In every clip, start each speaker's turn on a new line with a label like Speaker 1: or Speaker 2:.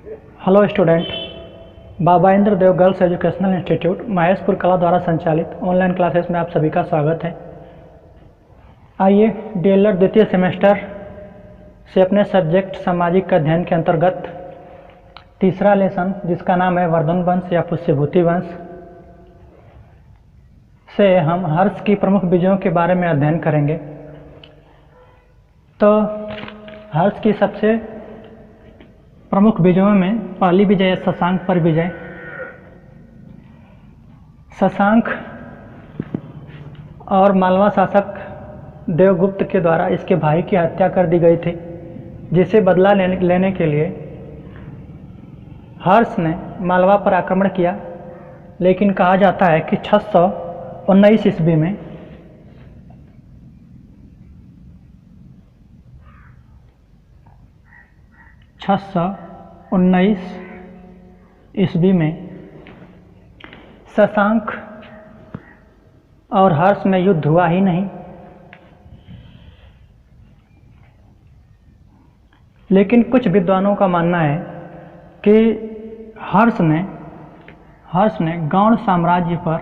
Speaker 1: Hello student. Baba Indra Dev girls educational institute Maheshpur Kala द्वारा संचालित online classes में आप सभी का स्वागत है। आइए डीएलएड द्वितीय सेमेस्टर से अपने सब्जेक्ट सामाजिक अध्ययन के अंतर्गत तीसरा लेसन जिसका नाम है वर्धन वंश या पुष्यभूति वंश से हम हर्ष की प्रमुख विजयों के बारे में अध्ययन करेंगे। तो हर्ष की सबसे प्रमुख विजयों में पहली विजय है शशांक पर विजय। शशांक और मालवा शासक देवगुप्त के द्वारा इसके भाई की हत्या कर दी गई थी, जिसे बदला लेने के लिए हर्ष ने मालवा पर आक्रमण किया। लेकिन कहा जाता है कि 619 ईस्वी में शशांक और हर्ष में युद्ध हुआ ही नहीं, लेकिन कुछ विद्वानों का मानना है कि हर्ष ने गौड़ साम्राज्य पर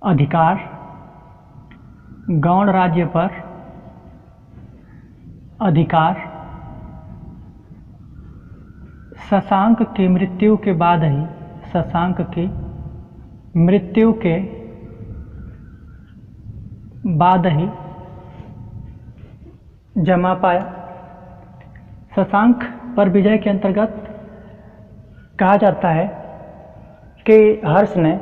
Speaker 1: अधिकार, गौड़ राज्य पर अधिकार शशांक की मृत्यु के बाद ही जमा पाया। शशांक पर विजय के अंतर्गत कहा जाता है कि हर्ष ने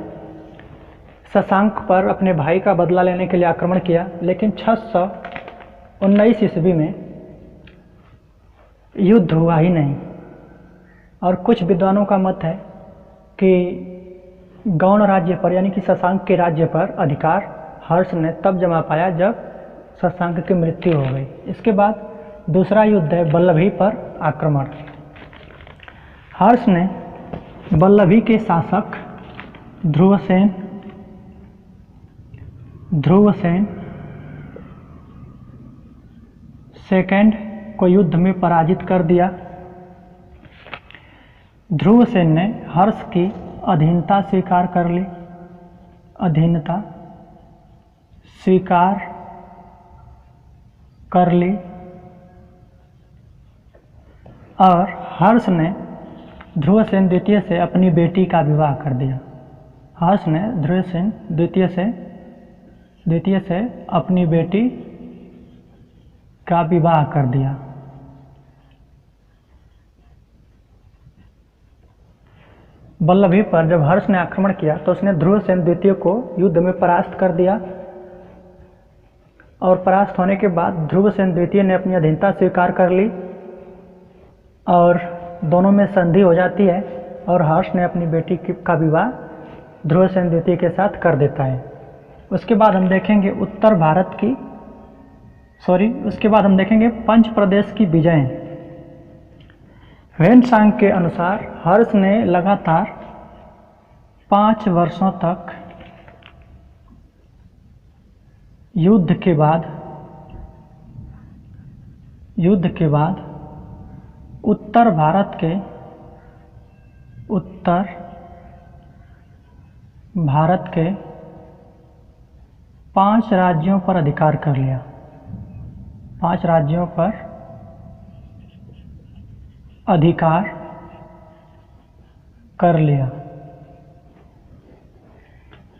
Speaker 1: शशांक पर अपने भाई का बदला लेने के लिए आक्रमण किया, लेकिन 619 ईस्वी में युद्ध हुआ ही नहीं। और कुछ विद्वानों का मत है कि गौड़ राज्य पर यानी कि शशांक के राज्य पर अधिकार हर्ष ने तब जमा पाया जब शशांक की मृत्यु हो गई। इसके बाद दूसरा युद्ध है बल्लभी पर आक्रमण। हर्ष ने बल्लभी के शासक ध्रुवसेन सेकंड को युद्ध में पराजित कर दिया। ध्रुवसेन ने हर्ष की अधीनता स्वीकार कर ली और हर्ष ने ध्रुवसेन द्वितीय से अपनी बेटी का विवाह कर दिया। हर्ष ने ध्रुवसेन द्वितीय से अपनी बेटी का विवाह कर दिया। बल्लभी पर जब हर्ष ने आक्रमण किया तो उसने ध्रुवसेन द्वितीय को युद्ध में परास्त कर दिया और परास्त होने के बाद ध्रुवसेन द्वितीय ने अपनी अधीनता स्वीकार कर ली और दोनों में संधि हो जाती है और हर्ष ने अपनी बेटी का विवाह ध्रुवसेन द्वितीय के साथ कर देता है। उसके बाद हम देखेंगे पंच प्रदेश की विजय। वेनसांग के अनुसार हर्ष ने लगातार 5 वर्षों तक युद्ध के बाद उत्तर भारत के 5 राज्यों पर अधिकार कर लिया। 5 राज्यों पर अधिकार कर लिया।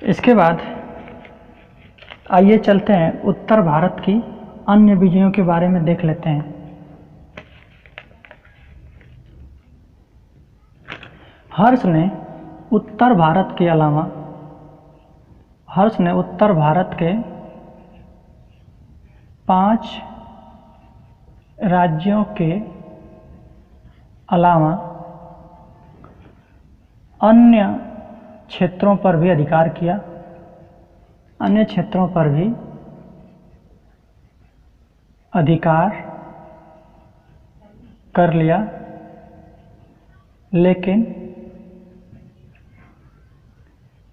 Speaker 1: इसके बाद आइए चलते हैं उत्तर भारत की अन्य विजयों के बारे में देख लेते हैं। हर्ष ने उत्तर भारत के 5 राज्यों के अलावा अन्य क्षेत्रों पर भी अधिकार किया। अन्य क्षेत्रों पर भी अधिकार कर लिया, लेकिन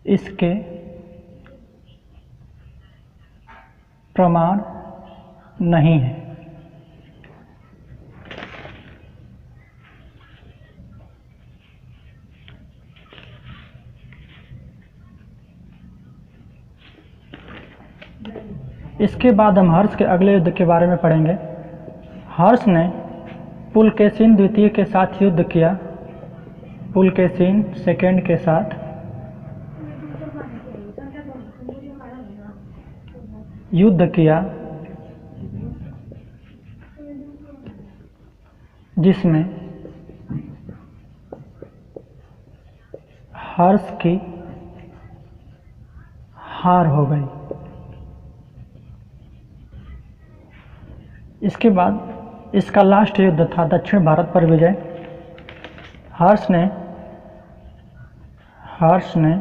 Speaker 1: इसके प्रमाण नहीं है। इसके बाद हम हर्ष के अगले युद्ध के बारे में पढ़ेंगे। हर्ष ने पुलकेशिन द्वितीय के साथ युद्ध किया, पुलकेशिन सेकेंड के साथ युद्ध किया, जिसमें हर्ष की हार हो गई। इसके बाद इसका लास्ट युद्ध था दक्षिण भारत पर विजय। हर्ष ने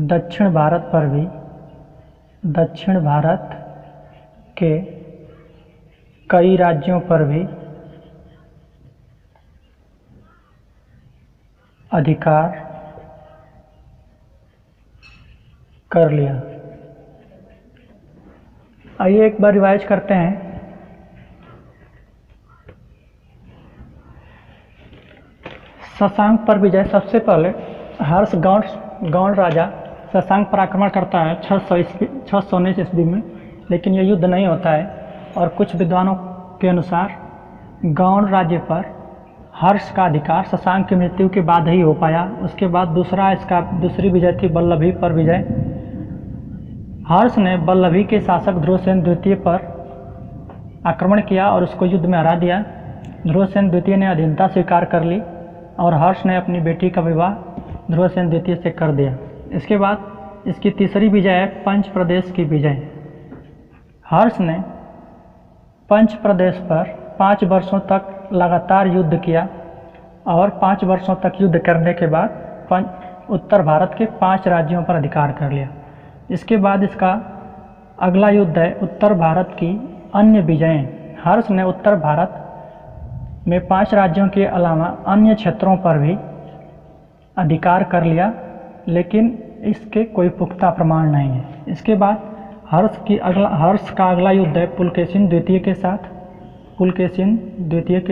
Speaker 1: दक्षिण भारत पर भी, दक्षिण भारत के कई राज्यों पर भी अधिकार कर लिया। आइए एक बार रिवाइज करते हैं। शशांक पर विजय। सबसे पहले हर्ष गौड़ राजा शशांक पर आक्रमण करता है 619 ईस्वी में, लेकिन यह युद्ध नहीं होता है। और कुछ विद्वानों के अनुसार गौड़ राज्य पर हर्ष का अधिकार शशांक की मृत्यु के बाद ही हो पाया। उसके बाद दूसरी विजय थी वल्लभी पर विजय। हर्ष ने वल्लभी के शासक ध्रुवसेन द्वितीय पर आक्रमण किया और उसको युद्ध में हरा दिया। ध्रुवसेन द्वितीय ने अधीनता स्वीकार कर ली और हर्ष ने अपनी बेटी का विवाह ध्रुवसेन द्वितीय से कर दिया। इसके बाद इसकी तीसरी विजय है पंच प्रदेश की विजय। हर्ष ने पंच प्रदेश पर 5 वर्षों तक लगातार युद्ध किया और 5 वर्षों तक युद्ध करने के बाद उत्तर भारत के 5 राज्यों पर अधिकार कर लिया। इसके बाद इसका अगला युद्ध है उत्तर भारत की अन्य विजयें। हर्ष ने उत्तर भारत में 5 राज्यों के अलावा अन्य क्षेत्रों पर भी अधिकार कर लिया, लेकिन इसके कोई पुख्ता प्रमाण नहीं है। इसके बाद हर्ष का अगला युद्ध है पुलकेशिन द्वितीय के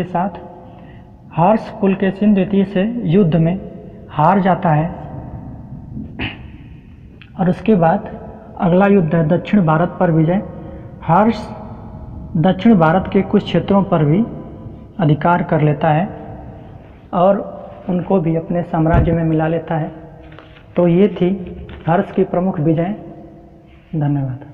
Speaker 1: साथ। हर्ष पुलकेशिन द्वितीय से युद्ध में हार जाता है और उसके बाद अगला युद्ध है दक्षिण भारत पर विजय। हर्ष दक्षिण भारत के कुछ क्षेत्रों पर भी अधिकार कर लेता है और उनको भी अपने साम्राज्य में मिला लेता है। तो ये थी हर्ष की प्रमुख विजय। धन्यवाद।